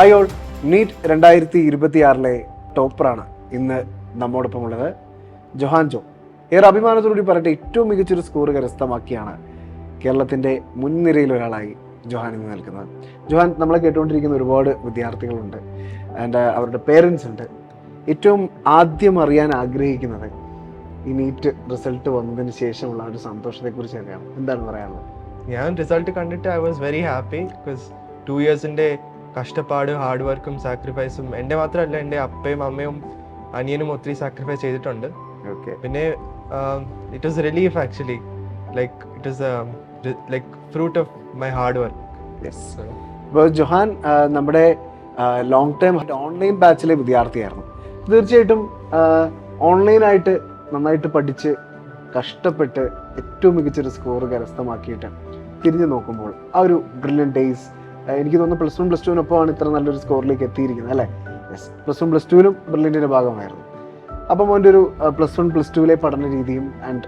Hi all, NEET 2026 ടോപ്പറാണ് ഇന്ന് നമ്മോടൊപ്പം ഉള്ളത് ജൊഹാൻ ജോ. ഏറെ അഭിമാനത്തോടുകൂടി പറയട്ടെ, ഏറ്റവും മികച്ചൊരു സ്കോർ കരസ്ഥമാക്കിയാണ് കേരളത്തിൻ്റെ മുൻനിരയിൽ ഒരാളായി ജൊഹാൻ ഇന്ന് നിൽക്കുന്നത്. ജൊഹാൻ, നമ്മളെ കേട്ടുകൊണ്ടിരിക്കുന്ന ഒരുപാട് വിദ്യാർത്ഥികളുണ്ട് ആൻഡ് അവരുടെ പേരൻസ് ഉണ്ട്. ഏറ്റവും ആദ്യം അറിയാൻ ആഗ്രഹിക്കുന്നത് ഈ നീറ്റ് റിസൾട്ട് വന്നതിന് ശേഷമുള്ള ഒരു സന്തോഷത്തെക്കുറിച്ച് തന്നെയാണ്. എന്താണ് പറയാനുള്ളത്? ഞാൻ റിസൾട്ട് കണ്ടിട്ട് I was very happy. Because 2 ഇയേഴ്സിൻ്റെ കഷ്ടപ്പാട്, ഹാർഡ് വർക്കും സാക്രിഫൈസും എൻ്റെ മാത്രമല്ല, എൻ്റെ അപ്പയും അമ്മയും അനിയനും ഒത്തിരി സാക്രിഫൈസ് ചെയ്തിട്ടുണ്ട്. ഓക്കെ, പിന്നെ it was relief actually. Like it was like fruit of my hard work. Yes. ഇപ്പോൾ ജൊഹാൻ നമ്മുടെ ലോങ് ടൈം ഓൺലൈൻ ബാച്ചിലെ വിദ്യാർത്ഥിയായിരുന്നു. തീർച്ചയായിട്ടും ഓൺലൈനായിട്ട് നന്നായിട്ട് പഠിച്ച് കഷ്ടപ്പെട്ട് ഏറ്റവും മികച്ചൊരു സ്കോർ കരസ്ഥമാക്കിയിട്ട് തിരിഞ്ഞു നോക്കുമ്പോൾ ആ ഒരു ബ്രില്യൻ ഡേയ്സ്, എനിക്ക് തോന്നുന്നു +1 +2വിനൊപ്പമാണ് ഇത്ര നല്ലൊരു സ്കോറിലേക്ക് എത്തിയിരിക്കുന്നത് അല്ലേ? യെസ്, +1 +2വിലും ബ്രില്യൻറ്റിൻ്റെ ഭാഗമായിരുന്നു. അപ്പം അവൻ്റെ ഒരു +1 +2വിലെ പഠന രീതിയും ആൻഡ്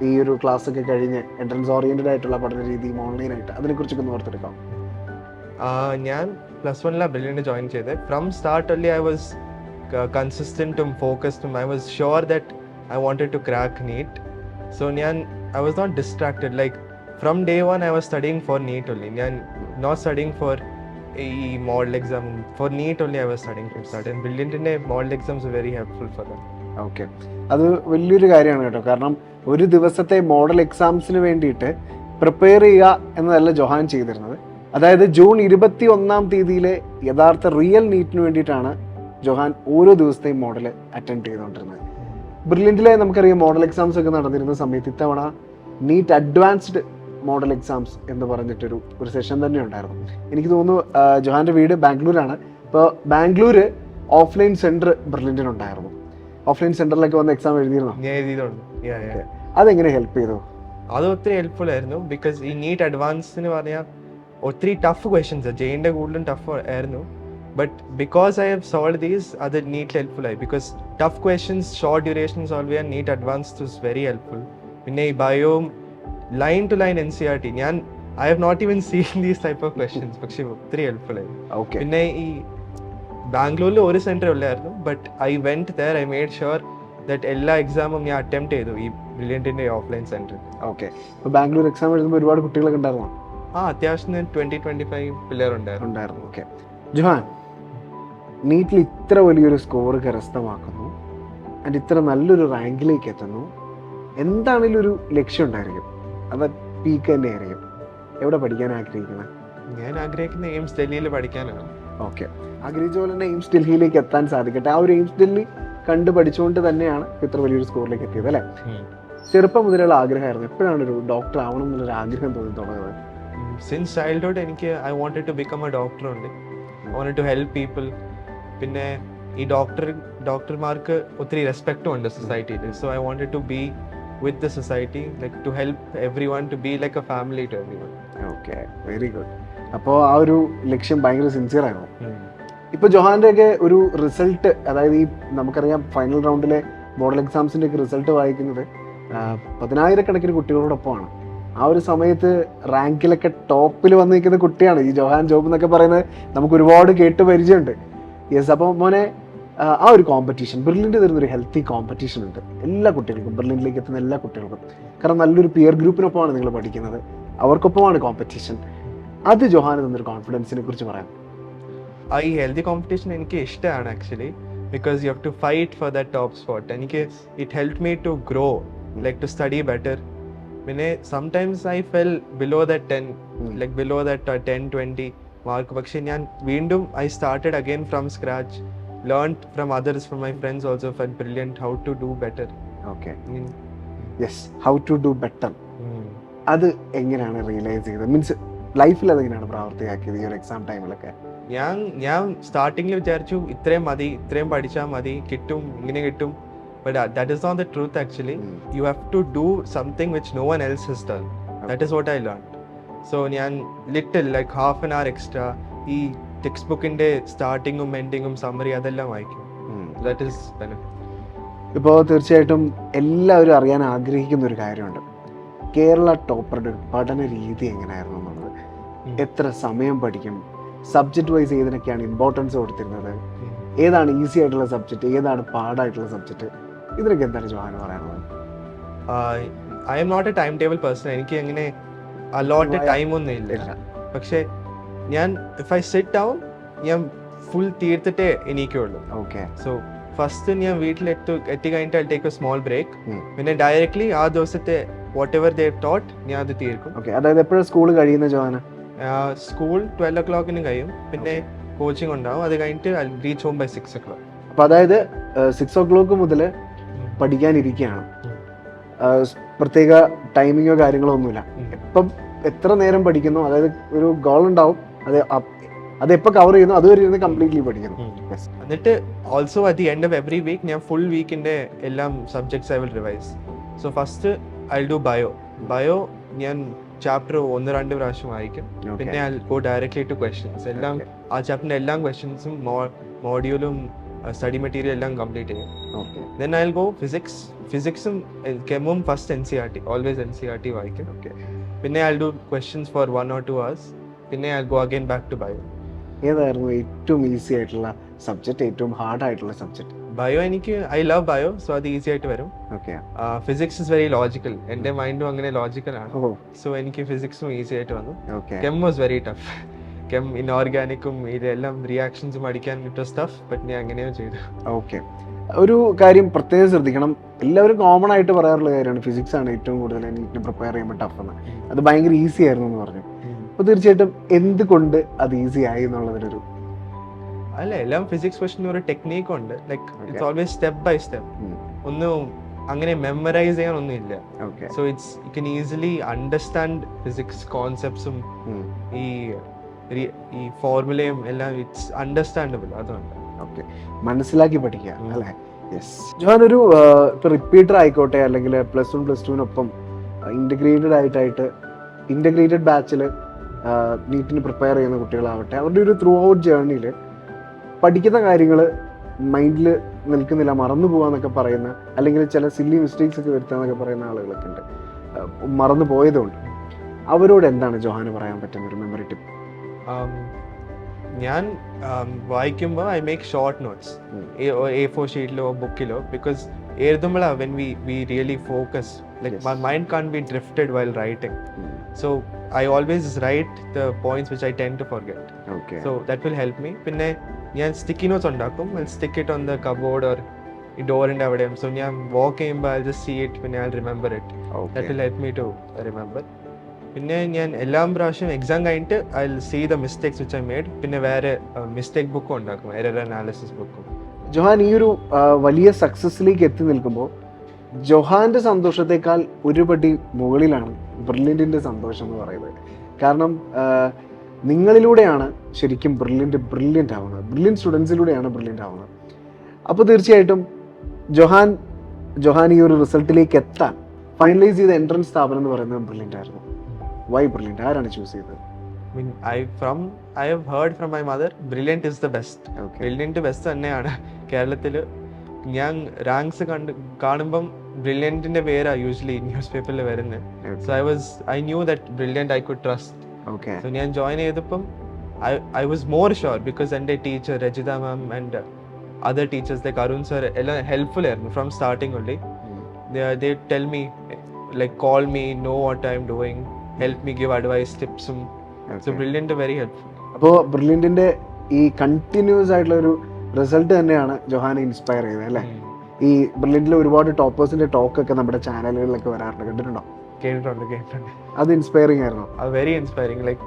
ഈ ഒരു ക്ലാസ് ഒക്കെ കഴിഞ്ഞ് എൻട്രൻസ് ഓറിയൻറ്റഡ് ആയിട്ടുള്ള പഠന രീതിയും ഓൺലൈനായിട്ട് അതിനെക്കുറിച്ചൊക്കെ ഒന്ന് ഓർത്തെടുക്കാം. ഞാൻ +1 ബ്രില്യൻറ്റ് ജോയിൻ ചെയ്തത്. From start only I was consistent focused. I was sure that I wanted to crack NEET. So I was not distracted. Like from day one I was studying for NEET only. Not studying for a model exam. For NEET only I was studying from start. And Brilliant model exams are very helpful for that. Okay, അത് വലിയൊരു കാര്യമാണ് കേട്ടോ. കാരണം ഒരു ദിവസത്തെ model എക്സാംസിന് വേണ്ടിയിട്ട് prepare ചെയ്യുക എന്നതല്ല ജൊഹാൻ ചെയ്തിരുന്നത്. അതായത് ജൂൺ 21 യഥാർത്ഥ റിയൽ നീറ്റിന് വേണ്ടിയിട്ടാണ് ജൊഹാൻ ഓരോ ദിവസത്തെയും മോഡൽ അറ്റൻഡ് ചെയ്തുകൊണ്ടിരുന്നത്. ബ്രില്യൻറ്റിലെ നമുക്കറിയാം മോഡൽ എക്സാംസ് ഒക്കെ നടന്നിരുന്ന സമയത്ത് ഇത്തവണ നീറ്റ് അഡ്വാൻസ്ഡ് മോഡൽ എക്സാംസ് എന്ന് പറഞ്ഞിട്ടൊരു സെഷൻ തന്നെ ഉണ്ടായിരുന്നു. എനിക്ക് തോന്നുന്നു ജൊഹാൻ്റെ വീട് ബാംഗ്ലൂരാണ്. ഇപ്പോൾ ബാംഗ്ലൂർ ഓഫ്ലൈൻ സെൻറ്റർ ബ്രില്യൻറ്റിനുണ്ടായിരുന്നു. ഓഫ്ലൈൻ സെൻറ്ററിലൊക്കെ വന്ന് എക്സാം എഴുതിയിരുന്നോ? ഞാൻ എഴുതിയിട്ടുണ്ട്. അതെങ്ങനെ ഹെൽപ്പ് ചെയ്തു? അത് ഒത്തിരി ഹെൽപ്ഫുൾ ആയിരുന്നു. ബിക്കോസ് ഈ നീറ്റ് അഡ്വാൻസ് എന്ന് പറഞ്ഞാൽ ഒത്തിരി ടഫ് ക്വസ്റ്റ്യൻസ്, ജെയിൻ്റെ കൂടുതലും ടഫ് ആയിരുന്നു. But because I have solve these, അത് നീറ്റ് ഹെൽപ്ഫുൾ ആയി. Because tough questions short duration solve ചെയ്യാൻ NEET advanced is very helpful. പിന്നെ ഈ ബയോയും line to line NCERT, I have not even seen these type of questions, പക്ഷേ ഒത്തിരി helpful ആയി. പിന്നെ ഈ ബാംഗ്ലൂരിൽ ഒരു സെൻറ്റർ ഉള്ളായിരുന്നു. But I went there, I made sure that എല്ലാ എക്സാമും ഞാൻ അറ്റംപ്റ്റ് ചെയ്തു ഈ ബ്രില്യൻറ്റിൻ്റെ ഓഫ്ലൈൻ സെൻറ്റർ. ഓക്കെ, ഇപ്പോൾ ബാംഗ്ലൂർ എക്സാം എഴുതുമ്പോൾ ഒരുപാട് കുട്ടികളൊക്കെ ഉണ്ടായിരുന്നോ? അത്യാവശ്യം 20-25 പിള്ളേർ ഉണ്ടായിരുന്നു. ഓക്കെ, ജൊഹാൻ, നീറ്റിൽ ഇത്ര വലിയൊരു സ്കോർ കരസ്ഥമാക്കുന്നു ആൻഡ് ഇത്ര നല്ലൊരു റാങ്കിലേക്ക് എത്തുന്നു. എന്താണെങ്കിലും ഒരു ലക്ഷ്യം ഉണ്ടായിരിക്കും, അത് പീക്ക് തന്നെ ആയിരിക്കും. എവിടെ പഠിക്കാൻ ആഗ്രഹിക്കുന്നത്? ഞാൻ ആഗ്രഹിക്കുന്ന എയിംസ് ഡൽഹിയിൽ പഠിക്കാനാണ്. ഓക്കെ, ആഗ്രഹിച്ച പോലെ തന്നെ എയിംസ് ഡൽഹിയിലേക്ക് എത്താൻ സാധിക്കട്ടെ. ആ ഒരു എയിംസ് ഡൽഹി കണ്ടു പഠിച്ചുകൊണ്ട് തന്നെയാണ് ഇത്ര വലിയൊരു സ്കോറിലേക്ക് എത്തിയത് അല്ലേ? ചെറുപ്പം മുതലുള്ള ആഗ്രഹമായിരുന്നു. എപ്പോഴാണ് ഒരു ഡോക്ടർ ആവണം എന്നുള്ളൊരു ആഗ്രഹം തോന്നി തുടങ്ങുന്നത്? സിൻസ് ചൈൽഡ്ഹുഡ് എനിക്ക് I wanted to become a doctor ഉണ്ട്. I wanted to help people. പിന്നെ ഈ ഡോക്ടർമാർക്ക് ഒത്തിരി റെസ്പെക്റ്റും ഉണ്ട് സൊസൈറ്റിയിൽ. So I wanted to be with the society, like to help everyone, to be like a family to everyone. Okay, very good. അപ്പോൾ ആ ഒരു ലക്ഷ്യം ഭയങ്കര സിൻസിയർ ആയിരുന്നു. ഇപ്പോൾ ജൊഹാൻ്റെ ഒക്കെ ഒരു റിസൾട്ട്, അതായത് ഈ നമുക്കറിയാം ഫൈനൽ റൗണ്ടിലെ മോഡൽ എക്സാംസിൻ്റെ ഒക്കെ റിസൾട്ട് വായിക്കുന്നത് 10,000 കുട്ടികളോടൊപ്പമാണ്. ആ ഒരു സമയത്ത് റാങ്കിലൊക്കെ ടോപ്പിൽ വന്ന് നിൽക്കുന്ന കുട്ടിയാണ് ഈ ജൊഹാൻ ജോബ് എന്നൊക്കെ പറയുന്നത്. നമുക്ക് ഒരുപാട് കേട്ട് പരിചയമുണ്ട്. യെസ്, അപ്പോൾ മോനെ, ആ ഒരു കോമ്പറ്റീഷൻ ബ്രില്യൻറ്റ് തരുന്നൊരു ഹെൽത്തി കോമ്പറ്റീഷൻ ഉണ്ട് എല്ലാ കുട്ടികൾക്കും, ബ്രില്യൻറ്റിലേക്ക് എത്തുന്ന എല്ലാ കുട്ടികൾക്കും. കാരണം നല്ലൊരു പിയർ ഗ്രൂപ്പിനൊപ്പമാണ് നിങ്ങൾ പഠിക്കുന്നത്, അവർക്കൊപ്പമാണ് കോമ്പറ്റീഷൻ. അത് ജൊഹാന് തന്നൊരു കോൺഫിഡൻസിനെ കുറിച്ച് പറയാം. ഈ ഹെൽത്തി കോമ്പറ്റീഷൻ എനിക്ക് ഇഷ്ടമാണ് actually. Because you have to fight for that top spot. എനിക്ക് it help me to grow, like to study better. പിന്നെ sometimes I fell below that 10, like below that 10-20 mark. പക്ഷെ ഞാൻ വീണ്ടും I started again from scratch, learn from others, from my friends also from Brilliant, how to do better. Okay, yes, how to do better. അത് എങ്ങനെയാണ് realise ചെയ്തത്? Means ലൈഫിൽ അതെങ്ങനെയാണ് പ്രാവർത്തിയാക്കിയത് ഈ ഒരു എക്സാം ടൈമിലൊക്കെ? ഞാൻ സ്റ്റാർട്ടിങ്ങിൽ വിചാരിച്ചു ഇത്രയും മതി, ഇത്രയും പഠിച്ചാൽ മതി, കിട്ടും, ഇങ്ങനെ കിട്ടും. But that is not the truth actually. You have to do something which no one else has done. That is what I learned. So little, like half an hour extra, ഈ ടെക്സ്റ്റ് ബുക്കിൻ്റെ സ്റ്റാർട്ടിങ്ങും എൻഡിങ്ങും summary അതെല്ലാം വായിക്കും. That is benefit. ഇപ്പോൾ തീർച്ചയായിട്ടും എല്ലാവരും അറിയാൻ ആഗ്രഹിക്കുന്ന ഒരു കാര്യമുണ്ട്, കേരള ടോപ്പറുടെ ഒരു പഠന രീതി എങ്ങനെയായിരുന്നു എന്നുള്ളത്. എത്ര സമയം പഠിക്കും, സബ്ജക്റ്റ് വൈസ് ഏതിനൊക്കെയാണ് ഇമ്പോർട്ടൻസ് കൊടുത്തിരുന്നത്, ഏതാണ് ഈസി ആയിട്ടുള്ള സബ്ജക്റ്റ്, ഏതാണ് പാടായിട്ടുള്ള സബ്ജക്റ്റ്, ഇതിനൊക്കെ എന്താണ് ജോഹാൻ പറയാനുള്ളത്? I am not a time table person. എനിക്ക് അങ്ങനെ അലോട്ടഡ് ടൈം ഒന്നും ഇല്ല. പക്ഷെ ഞാൻ ഇഫ് ഐ സിറ്റ് ഡൗൺ ഞാൻ ഫുൾ തീർത്തിട്ടേ എണീക്കുള്ളൂ. ഓക്കെ. സോ ഫസ്റ്റ് ഞാൻ വീട്ടിലെത്തി കഴിഞ്ഞിട്ട് I take a small break. പിന്നെ ഡയറക്ട്ലി ആ ദിവസത്തെ വാട്ട് എവർ ദേ ടോട്ട് ഞാൻ അത് തീർക്കും. ഓക്കെ. അതായത് എപ്പോഴും സ്കൂൾ കഴിയുന്ന ജോഹാന? സ്കൂൾ 12 o'clock കഴിയും. പിന്നെ കോച്ചിങ് ഉണ്ടാവും. അത് കഴിഞ്ഞിട്ട് I reach home by 6 o'clock. അപ്പൊ അതായത് 6 o'clock മുതൽ പഠിക്കാനിരിക്കുകയാണ്. പ്രത്യേക ടൈമിങ്ങോ കാര്യങ്ങളോ ഒന്നുമില്ല. എപ്പം എത്ര നേരം പഠിക്കുന്നു, അതായത് ഒരു ഗോൾ ഉണ്ടാവും, അത് എപ്പോൾ കവർ ചെയ്യുന്നു അതുവരെ ഇരുന്ന് കംപ്ലീറ്റ്ലി പഠിക്കുന്നു. എന്നിട്ട് also at the end of every week ഞാൻ ഫുൾ വീക്കിന്റെ എല്ലാം subjects I will revise. So first I do bio ഞാൻ ചാപ്റ്റർ 1-2 പ്രാവശ്യം വായിക്കും. പിന്നെ I go directly to questions. എല്ലാം ആ ചാപ്റ്ററിന്റെ എല്ലാ ക്വസ്റ്റ്യൻസും മോഡ്യൂളും സ്റ്റഡി മെറ്റീരിയൽ എല്ലാം കംപ്ലീറ്റ് ചെയ്യും. ദെൻ ഐ വിൽ ഗോ ഫിസിക്സും കെമും ഫസ്റ്റ് NCERT, ഓൾവേസ് NCERT വായിക്കും. പിന്നെ I do questions for 1 or 2 hours. പിന്നെ I go again back to bio. ഏതായിരുന്നു ഏറ്റവും ഈസി ആയിട്ടുള്ള സബ്ജക്ട്, ഏറ്റവും ഹാർഡ് ആയിട്ടുള്ള സബ്ജക്ട്? ബയോ എനിക്ക് ഐ ലവ് ബയോ, സോ അത് ഈസി ആയിട്ട് വരും. Physics is very logical. എന്റെ മൈൻഡും അങ്ങനെ ലോജിക്കൽ ആണ്. സോ എനിക്ക് ഫിസിക്സും ഈസി ആയിട്ട് വന്നു. Chem was very tough. Chem ഇൻഓർഗാനിക്കും ഇതെല്ലാം റിയാക്ഷൻസും അടിക്കാൻ ഇറ്റ് വാസ് ടഫ്. ബട്ട് ഞാൻ അങ്ങനെയോ ചെയ്തു. ഓക്കെ. ഒരു കാര്യം പ്രത്യേകം ശ്രദ്ധിക്കണം, എല്ലാവരും കോമൺ ആയിട്ട് പറയാറുള്ള കാര്യമാണ് ഫിസിക്സ് ആണ് ഏറ്റവും കൂടുതൽ നീറ്റിന് പ്രിപ്പയർ ചെയ്യുമ്പോൾ ടഫ് എന്ന്. അത് ഭയങ്കര ഈസി ആയിരുന്നു എന്ന് പറഞ്ഞു. അപ്പോൾ തീർച്ചയായിട്ടും എന്തുകൊണ്ട് അത് ഈസി ആയി എന്നുള്ളതിനൊരു അല്ല, എല്ലാം ഫിസിക്സ് ക്വസ്റ്റ്യൻ ഒരു ടെക്നീക്ക് ഉണ്ട്. Like it's always step by step. ഒന്നും അങ്ങനെ മെമ്മറൈസ് ചെയ്യാൻ ഒന്നും ഇല്ല. So it's you can easily understand physics കോൺസെപ്റ്റ്സും ഈ ഫോർമുലയും എല്ലാം ഇറ്റ്സ് അണ്ടർസ്റ്റാൻഡബിൾ. അതുകൊണ്ട് മനസ്സിലാക്കി പഠിക്കുക അല്ലേ? യെസ്. ജോഹാൻ, ഒരു ഇപ്പൊ റിപ്പീറ്റർ ആയിക്കോട്ടെ, അല്ലെങ്കിൽ +1 +2 ഇന്റഗ്രേറ്റഡ് ബാച്ചിൽ നീറ്റിന് പ്രിപ്പയർ ചെയ്യുന്ന കുട്ടികളാവട്ടെ, അവരുടെ ഒരു ത്രൂ ഔട്ട് ജേർണിയിൽ പഠിക്കുന്ന കാര്യങ്ങൾ മൈൻഡിൽ നിൽക്കുന്നില്ല, മറന്നു പോകാന്നൊക്കെ പറയുന്ന, അല്ലെങ്കിൽ ചില സില്ലി മിസ്റ്റേക്സ് ഒക്കെ വരുത്താന്നൊക്കെ പറയുന്ന ആളുകളൊക്കെ ഉണ്ട്, മറന്നു പോയതുകൊണ്ട്. അവരോട് എന്താണ് ജോഹാന് പറയാൻ പറ്റുന്ന ഒരു മെമ്മറി ടിപ്പ്? ഞാൻ വായിക്കുമ്പോൾ I make short notes A4 ഷീറ്റിലോ ബുക്കിലോ. ബിക്കോസ് എഴുതുമ്പോഴാണ് when we really focus. Like my mind can be drifted while writing. So I always write the points which I tend to forget. So that will help me. പിന്നെ ഞാൻ sticky notes ഉണ്ടാക്കും. I'll stick it on the cupboard or ഡോറിൻ്റെ അവിടെയും. So ഞാൻ വാക്ക് ചെയ്യുമ്പോൾ I'll just see it, പിന്നെ I'll remember it. That will help me to remember. പിന്നെ ഞാൻ എല്ലാ പ്രാവശ്യം എക്സാം കഴിഞ്ഞിട്ട് I'll see the mistakes which I made. പിന്നെ വേറെ മിസ്റ്റേക്ക് ബുക്കും ഉണ്ടാക്കും, എറർ അനാലിസിസ് ബുക്കും. ജോഹാൻ ഈ ഒരു വലിയ സക്സസ്സിലേക്ക് എത്തി നിൽക്കുമ്പോൾ ജോഹാന്റെ സന്തോഷത്തെക്കാൾ ഒരുപടി മുകളിലാണ് ബ്രില്യൻറ്റിൻ്റെ സന്തോഷം എന്ന് പറയുന്നത്. കാരണം നിങ്ങളിലൂടെയാണ് ശരിക്കും ബ്രില്യൻ്റ് ആവുന്നത്, ബ്രില്യൻ്റ് സ്റ്റുഡൻസിലൂടെയാണ് ബ്രില്യൻ്റ് ആവുന്നത്. അപ്പോൾ തീർച്ചയായിട്ടും ജോഹാൻ ഈ ഒരു റിസൾട്ടിലേക്ക് എത്താൻ ഫൈനലൈസ് ചെയ്ത എൻട്രൻസ് സ്ഥാപനം എന്ന് പറയുന്നത് ബ്രില്യൻ്റ് ആയിരുന്നു. Y brilliant? ആരാണ് ചൂസ് ചെയ്തത്? I have heard from my mother, Brilliant is the best. Brilliant best തന്നെയാണ് കേരളത്തിൽ. ഞാൻ റാങ്ക്സ് കാണുമ്പം ബ്രില്യൻറ്റിന്റെ പേരാ യൂഷ്വലി ന്യൂസ് പേപ്പറിൽ വരുന്നത്. So I knew that Brilliant I could trust. So ഞാൻ ജോയിൻ ചെയ്തപ്പം I was more sure, because എൻ്റെ teacher Rajitha ma'am and other teachers like Arun sir എല്ലാം ഹെൽപ്ഫുൾ ആയിരുന്നു from starting only. They tell me like call me, know what I am doing, help me, give advice, ടിപ്സും. So Brilliant very helpful. അപ്പോൾ ബ്രില്യൻറ്റിന്റെ ഈ continuous ആയിട്ടുള്ള ഒരു result തന്നെയാണ് ജോഹാനെ inspire ചെയ്തത് അല്ലേ? ഈ ബ്രില്യൻറ്റിലെ ഒരുപാട് ടോപ്പേഴ്സിന്റെ ടോക്ക് ഒക്കെ നമ്മുടെ ചാനലുകളിലൊക്കെ വരാറുണ്ട്, കണ്ടിട്ടുണ്ടോ? കേട്ടിട്ടുണ്ട്. അത് ഇൻസ്പയറിംഗ് ആയിരുന്നു. Very inspiring. Like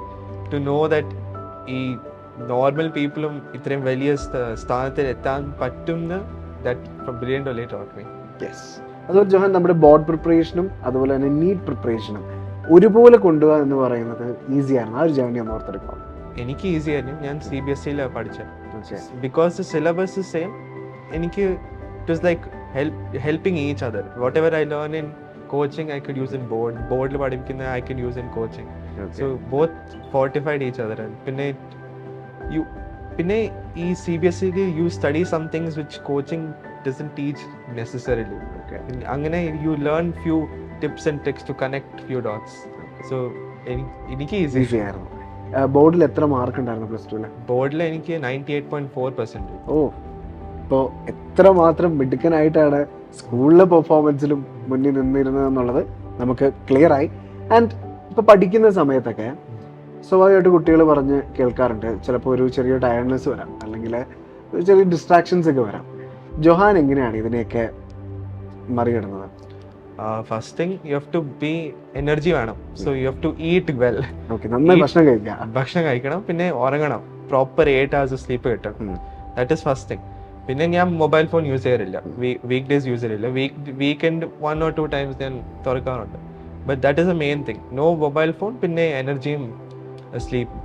to know that ഈ നോർമൽ പീപ്പിളും ഇത്രയും വലിയ സ്ഥാനത്തിൽ എത്താൻ പറ്റുന്ന brilliant only taught me. Yes. അതുപോലെ ജോഹാൻ, നമ്മുടെ ബോർഡ് പ്രിപ്പറേഷനും അതുപോലെ തന്നെ നീറ്റ് പ്രിപ്പറേഷനും ഒരുപോലെ കൊണ്ടുപോകുക എന്ന് പറയുന്നത് ഈസി ആയിരുന്നു. ആ ഒരു ജേർണി ഒന്ന് ഓർത്തെടുക്കാം. എനിക്ക് ഈസി ആയിരുന്നു. ഞാൻ CBSE പഠിച്ചത്. Because the syllabus is same. എനിക്ക് it was like helping each other. Whatever I learn in coaching I could use in ബോർഡിൽ പഠിപ്പിക്കുന്ന I could use in coaching. So both fortified each other. പിന്നെ ഈ CBSE you study some things which coaching doesn't teach necessarily. അങ്ങനെ you learn few tips and tricks to connect few dots. So എനിക്ക് easy ആയിരുന്നു. ബോർഡിൽ എത്ര mark ഉണ്ടായിരുന്നു plus ടുവിൽ? ബോർഡിൽ എനിക്ക് 98.4%. ഓ, ഇപ്പോൾ എത്ര മാത്രം മിടുക്കനായിട്ടാണ് സ്കൂളിലെ പെർഫോമൻസിലും മുന്നിൽ നിന്നിരുന്നത് എന്നുള്ളത് നമുക്ക് ക്ലിയർ ആയി. ആൻഡ് ഇപ്പോൾ പഠിക്കുന്ന സമയത്തൊക്കെ സ്വാഭാവികമായിട്ട് കുട്ടികൾ പറഞ്ഞ് കേൾക്കാറുണ്ട്, ചിലപ്പോൾ ഒരു ചെറിയ ടയർഡ്നെസ് വരാം, അല്ലെങ്കിൽ ഒരു ചെറിയ ഡിസ്ട്രാക്ഷൻസ് ഒക്കെ വരാം. ജൊഹാൻ എങ്ങനെയാണ് ഇതിനെയൊക്കെ മറികടന്നത്? First thing you have to be energy വേണം. So you have to eat well. Okay, നന്നായി ഭക്ഷണം കഴിക്കണം, പിന്നെ ഉറങ്ങണം. പ്രോപ്പർ 8 hours സ്ലീപ്പ് കിട്ടണം. That is first thing. പിന്നെ ഞാൻ മൊബൈൽ ഫോൺ യൂസ് ചെയ്യാറില്ല, വീക്ക് ഡേയ്സ് യൂസ് ചെയ്യില്ല. വീക്കെൻഡ് 1 or 2 times ഞാൻ തുറക്കാറുണ്ട്. But that is a main thing. No mobile phone, പിന്നെ എനർജിയും സ്ലീപ്പ്.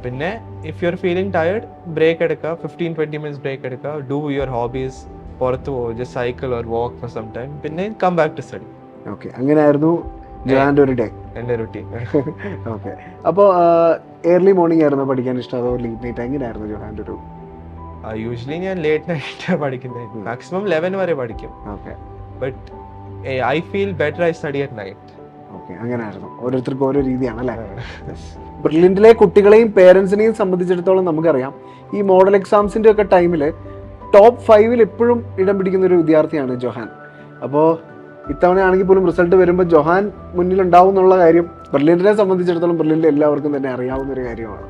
പിന്നെ if you are feeling tired, break എടുക്കുക, 15-20 minutes ബ്രേക്ക് എടുക്കുക. ഡു യുവർ ഹോബീസ്, പുറത്ത് പോകും, just cycle or walk for some time, പിന്നെ come back to study. Okay, അങ്ങനെയായിരുന്നു ജൊഹാൻ്റെ ഒരു ഡേ, എൻ്റെ റുട്ടീൻ. ഓക്കെ, അപ്പോൾ ഏർലി മോർണിംഗ് ആയിരുന്നു പഠിക്കാൻ ഇഷ്ടം, അതോ ലേറ്റ് നൈറ്റ്? എങ്ങനെയായിരുന്നു ജൊഹാൻ്റെ ഒരു? യൂഷ്വലി ഞാൻ ലേറ്റ് നൈറ്റ് പഠിക്കുന്നത്, മാക്സിമം 11 വരെ പഠിക്കും. Okay, but I feel better I study at night. Okay, അങ്ങനെയായിരുന്നു. ഓരോരുത്തർക്കും ഓരോ രീതിയാണ് അല്ലേ? ബ്രില്യൻറ്റിലെ കുട്ടികളെയും പേരൻസിനെയും സംബന്ധിച്ചിടത്തോളം നമുക്കറിയാം, ഈ മോഡൽ എക്സാംസിൻ്റെ ഒക്കെ ടൈമിൽ ടോപ്പ് 5 എപ്പോഴും ഇടം പിടിക്കുന്ന ഒരു വിദ്യാർത്ഥിയാണ് ജൊഹാൻ. അപ്പോൾ ഇത്തവണയാണെങ്കിൽ പോലും റിസൾട്ട് വരുമ്പോൾ ജൊഹാൻ മുന്നിലുണ്ടാവും എന്നുള്ള കാര്യം ബ്രില്യൻറ്റിനെ സംബന്ധിച്ചിടത്തോളം ബ്രില്യൻറ്റിൽ എല്ലാവർക്കും തന്നെ അറിയാവുന്ന ഒരു കാര്യമാണ്.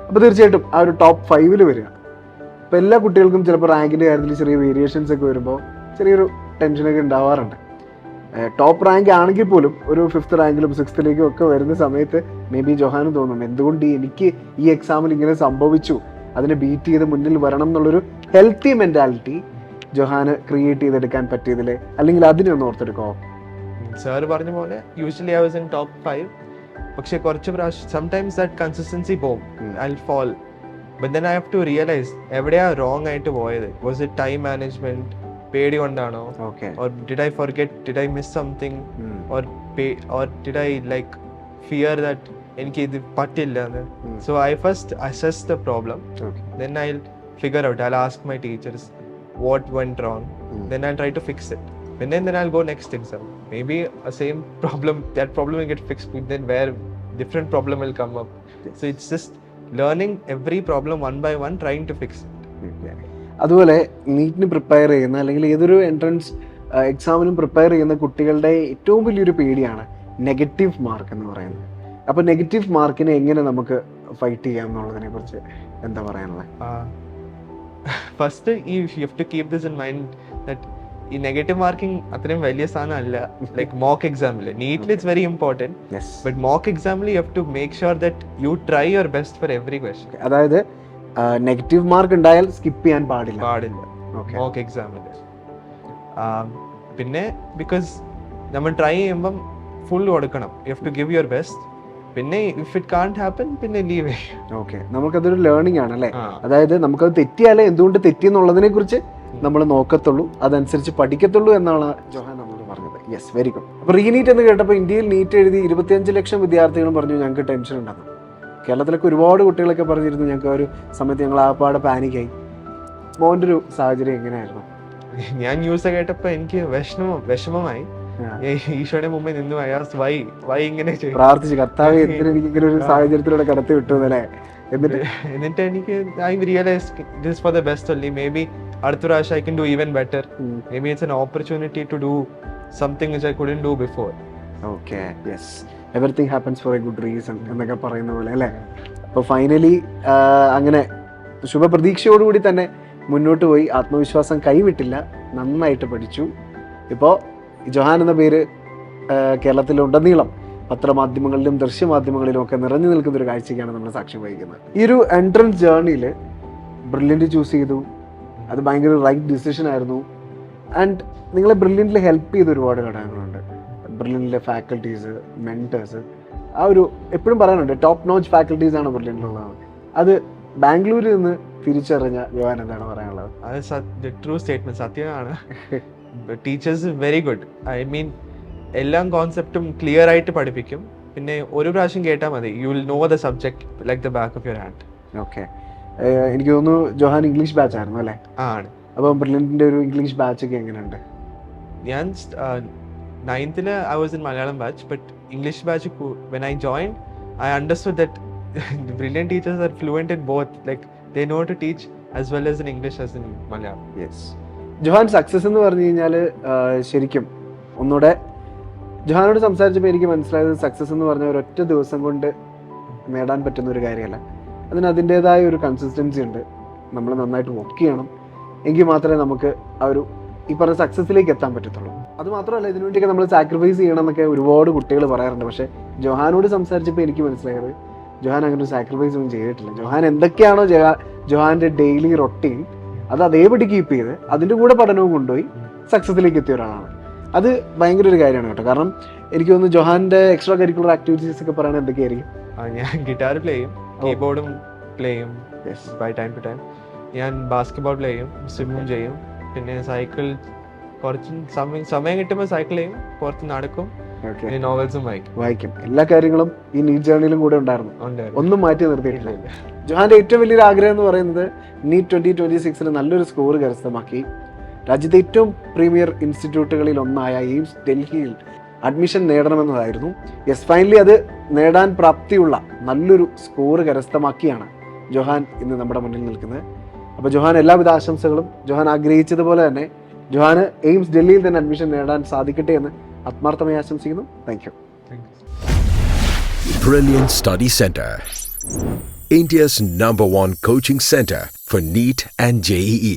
അപ്പോൾ തീർച്ചയായിട്ടും ആ ഒരു ടോപ്പ് 5 വരിക. അപ്പോൾ എല്ലാ കുട്ടികൾക്കും ചിലപ്പോൾ റാങ്കിൻ്റെ കാര്യത്തിൽ ചെറിയ വേരിയേഷൻസ് ഒക്കെ വരുമ്പോൾ ചെറിയൊരു ടെൻഷനൊക്കെ ഉണ്ടാവാറുണ്ട്. ടോപ്പ് റാങ്ക് ആണെങ്കിൽ പോലും ഒരു 5th റാങ്കിലും 6th ലേക്കും ഒക്കെ വരുന്ന സമയത്ത് മേ ബി ജൊഹാനും തോന്നും, എന്തുകൊണ്ട് എനിക്ക് ഈ എക്സാമിൽ ഇങ്ങനെ സംഭവിച്ചു, അതിനെ ബീറ്റ് ചെയ്ത് മുന്നിൽ വരണം എന്നുള്ളൊരു ഹെൽത്തി മെൻറ്റാലിറ്റി ജൊഹാന് ക്രിയേറ്റ് ചെയ്തെടുക്കാൻ പറ്റിയതിൽ, അല്ലെങ്കിൽ അതിനെ ഒന്ന് ഓർത്തെടുക്കോ? സാർ പറഞ്ഞ പോലെ usually I was in top 5, പക്ഷേ കുറച്ച് പ്രാവശ്യം സംടൈംസ് ദാറ്റ് കൺസിസ്റ്റൻസി പോകും, I will fall. But then I have to realise എവിടെയാ റോങ് ആയിട്ട് പോയത്. വാസ് ഇറ്റ് ടൈം മാനേജ്മെന്റ്, പേടി കൊണ്ടാണോ, or did I forget, did I miss something, or did I like fear that എനിക്ക് ഇത് പറ്റില്ല എന്ന്. So I first assess the problem, then I'll figure out, I'll ask my teachers what went wrong, then I'll try to fix it, and then I'll go next exam. Maybe a same problem, that problem will get fixed, but then where different problem will come up. So it's just learning every problem one by one, trying to fix it. അതുപോലെ നീറ്റിന് prepare ചെയ്യുന്ന, അല്ലെങ്കിൽ ഏതൊരു entrance എക്സാമിനും prepare ചെയ്യുന്ന കുട്ടികളുടെ ഏറ്റവും വലിയൊരു പേടിയാണ് negative mark എന്ന് പറയുന്നത്. അപ്പോൾ നെഗറ്റീവ് മാർക്കിനെ എങ്ങനെ നമുക്ക് ഫൈറ്റ് ചെയ്യാം എന്നുള്ളതിനെ കുറിച്ച് എന്താ പറയാനുള്ളത്? First you have to keep this in mind that ഈ നെഗറ്റീവ് മാർക്കിംഗ് അത്രയും വലിയ സാധനമല്ല. ലൈക്ക് മോക്ക് എക്സാമിൽ, നീറ്റിൽ it's very important, but mock എക്സാമിൽ you have to make sure that you try your best for every question. അതായത് negative mark ഉണ്ടായാൽ skip ചെയ്യാൻ പാടില്ല മോക്ക് എക്സാമിൽ. പിന്നെ ബിക്കോസ് നമ്മൾ ട്രൈ ചെയ്യുമ്പം ഫുൾ കൊടുക്കണം, you have to give your best. പിന്നെ ഇഫ് ഇറ്റ് കാൺട്ട് ഹാപ്പൻ, പിന്നെ ലീവ്. ഓക്കെ, നമുക്കതൊരു ലേണിംഗ് ആണ് അല്ലേ? അതായത് നമുക്കത് തെറ്റിയാലേ എന്തുകൊണ്ട് തെറ്റിയെന്നുള്ളതിനെ കുറിച്ച് നമ്മൾ നോക്കത്തുള്ളൂ, അതനുസരിച്ച് പഠിക്കത്തുള്ളൂ എന്നാണ് ജൊഹാൻ നമ്മളോട് പറഞ്ഞത്. Yes, very good. അപ്പോൾ റീനീറ്റ് എന്ന് കേട്ടപ്പോൾ ഇന്ത്യയിൽ നീറ്റ് എഴുതി 25 ലക്ഷം വിദ്യാർത്ഥികളും പറഞ്ഞു ഞങ്ങൾക്ക് ടെൻഷൻ ഉണ്ടെന്ന്. കേരളത്തിലൊക്കെ ഒരുപാട് കുട്ടികളൊക്കെ പറഞ്ഞിരുന്നു ഞങ്ങൾക്ക് ഒരു സമയത്ത് ഞങ്ങൾ ആപ്പാടെ പാനിക്കായി. മോൻ്റെ ഒരു സാഹചര്യം എങ്ങനെയായിരുന്നു? ഞാൻ ന്യൂസ് കേട്ടപ്പോൾ എനിക്ക് വിഷമമായി. ഈശോയുടെ മുമ്പിൽ നിന്ന് വൈ ഇങ്ങനെ പ്രാർത്ഥിച്ചു, കർത്താവ് എന്തിനാ എനിക്ക് ഇങ്ങനെ ഒരു സാഹചര്യത്തിലൂടെ കടത്തി വിട്ടു അല്ലേ? എന്നിട്ട് എനിക്ക് I realise this for the best only. Maybe അടുത്ത പ്രാവശ്യം I can do even better. Maybe it's an opportunity to do something which I couldn't do before. Okay, yes, everything happens for a good reason എന്നൊക്കെ പറയുന്ന പോലെ അല്ലേ? അപ്പോൾ finally അങ്ങനെ ശുഭപ്രതീക്ഷയോടുകൂടി തന്നെ മുന്നോട്ട് പോയി, ആത്മവിശ്വാസം കൈവിട്ടില്ല, നന്നായിട്ട് പഠിച്ചു. ഇപ്പോൾ ജൊഹാൻ എന്ന പേര് കേരളത്തിലുടനീളം പത്രമാധ്യമങ്ങളിലും ദൃശ്യമാധ്യമങ്ങളിലും ഒക്കെ നിറഞ്ഞു നിൽക്കുന്നൊരു കാഴ്ചയ്ക്കാണ് നമ്മൾ സാക്ഷ്യം വഹിക്കുന്നത്. ഈ ഒരു എൻട്രൻസ് ജേർണിയിൽ ബ്രില്യൻറ്റ് ചൂസ് ചെയ്തു, അത് ഭയങ്കര റൈറ്റ് ഡിസിഷൻ ആയിരുന്നു. ആൻഡ് നിങ്ങളെ ബ്രില്യൻറ്റിൽ ഹെൽപ്പ് ചെയ്ത ഒരുപാട് ഘടകങ്ങളുണ്ട്. ബ്രില്യൻറ്റിലെ ഫാക്കൽറ്റീസ്, മെൻറ്റേഴ്സ്, ആ ഒരു എപ്പോഴും പറയാനുണ്ട് ടോപ്പ് നോച്ച് ഫാക്കൽറ്റീസ് ആണ് ബ്രില്യൻറ്റിലുള്ളത്. അത് ബാംഗ്ലൂരിൽ നിന്ന് തിരിച്ചറിഞ്ഞ ജൊഹാൻ എന്താണ് പറയാനുള്ളത്? അത് ട്രൂ സ്റ്റേറ്റ്മെന്റ്, സത്യമാണ്. Teachers very good. I mean എല്ലാം കോൺസെപ്റ്റും ക്ലിയർ ആയിട്ട് പഠിപ്പിക്കും. പിന്നെ ഒരു പ്രാവശ്യം കേട്ടാൽ മതി, you will know the subject like the back of your hand. Okay, എനിക്ക് തോന്നുന്നു ജൊഹാൻ ഇംഗ്ലീഷ് ബാച്ച് ആയിരുന്നു അല്ലേ? ആണ്. അപ്പോൾ ബ്രില്യൻറ്റിൻ്റെ ഒരു ഇംഗ്ലീഷ് ബാച്ച് ഒക്കെ എങ്ങനെയുണ്ട്? ഞാൻ 9th I was in Malayalam batch, but English batch when I joined, I understood that brilliant teachers are fluent in both. Like they know to teach as well as in English as in Malayalam. Yes. Johan success എന്ന് പറഞ്ഞു കഴിഞ്ഞാൽ ശരിക്കും ഒന്നുകൂടെ ജൊഹാനോട് സംസാരിച്ചപ്പോൾ എനിക്ക് മനസ്സിലായത് success എന്ന് പറഞ്ഞ ഒരൊറ്റ ദിവസം കൊണ്ട് നേടാൻ പറ്റുന്ന ഒരു കാര്യമല്ല. അതിന് അതിൻ്റെതായ ഒരു കൺസിസ്റ്റൻസി ഉണ്ട്. നമ്മൾ നന്നായിട്ട് വർക്ക് ചെയ്യണം, എങ്കിൽ മാത്രമേ നമുക്ക് ആ ഒരു ഈ പറഞ്ഞ സക്സസ്സിലേക്ക് എത്താൻ പറ്റത്തുള്ളൂ. അത് മാത്രമല്ല, ഇതിനുവേണ്ടിയൊക്കെ നമ്മൾ സാക്രിഫൈസ് ചെയ്യണം എന്നൊക്കെ ഒരുപാട് കുട്ടികൾ പറയാറുണ്ട്. പക്ഷേ ജൊഹാനോട് സംസാരിച്ചപ്പോൾ എനിക്ക് മനസ്സിലായത് ജൊഹാൻ അങ്ങനെ ഒരു സാക്രിഫൈസ് ഒന്നും ചെയ്തിട്ടില്ല. ജൊഹാൻ എന്തൊക്കെയാണോ ജൊഹാൻ്റെ ഡെയിലി റൊട്ടീൻ അത് അതേപടി കീപ്പ് ചെയ്ത് അതിൻ്റെ കൂടെ പഠനവും കൊണ്ടുപോയി സക്സസ്സിലേക്ക് എത്തിയ ഒരാളാണ്. അത് ഭയങ്കര ഒരു കാര്യമാണ് കേട്ടോ. കാരണം എനിക്ക് തോന്നുന്നു ജൊഹാൻ്റെ എക്സ്ട്രാ കരിക്കുലർ ആക്ടിവിറ്റീസ് ഒക്കെ പറയുന്നത് എന്തൊക്കെയായിരിക്കും? ഞാൻ ഗിറ്റാർ പ്ലേ ചെയ്യും, കീബോർഡും പ്ലേ ചെയ്യും ബൈ ടൈം ടു ടൈം. ഞാൻ ബാസ്കറ്റ്ബോൾ പ്ലേ ചെയ്യും, സ്വിമ്മും ചെയ്യും, പിന്നെ സൈക്കിൾ കുറച്ച് സമയം കിട്ടുമ്പോൾ സൈക്കിൾ ചെയ്യും, പുറത്ത് നടക്കും, നോവൽസും വായിക്കും. എല്ലാ കാര്യങ്ങളും ഈ നീറ്റ് ജേർണിയിലും കൂടെ ഉണ്ടായിരുന്നു, ഒന്നും മാറ്റി നിർത്തിയിട്ടില്ല. ജൊഹാന്റെ ഏറ്റവും വലിയൊരു ആഗ്രഹം എന്ന് പറയുന്നത് നീറ്റ് 2026 നല്ലൊരു സ്കോർ കരസ്ഥമാക്കി രാജ്യത്തെ ഏറ്റവും പ്രീമിയർ ഇൻസ്റ്റിറ്റ്യൂട്ടുകളിൽ ഒന്നായ എയിംസ് ഡൽഹിയിൽ അഡ്മിഷൻ നേടണമെന്നതായിരുന്നു. യെസ്, ഫൈനലി അത് നേടാൻ പ്രാപ്തിയുള്ള നല്ലൊരു സ്കോർ കരസ്ഥമാക്കിയാണ് ജൊഹാൻ ഇന്ന് നമ്മുടെ മുന്നിൽ നിൽക്കുന്നത്. അപ്പോൾ ജൊഹാൻ എല്ലാവിധ ആശംസകളും. ജൊഹാൻ ആഗ്രഹിച്ചതുപോലെ തന്നെ ജൊഹാന് എയിംസ് ഡൽഹിയിൽ തന്നെ അഡ്മിഷൻ നേടാൻ സാധിക്കട്ടെ എന്ന് ആത്മാർത്ഥമായി ആശംസിക്കുന്നു. Thank you. Brilliant Study Center, India's #1 coaching center for NEET and JEE.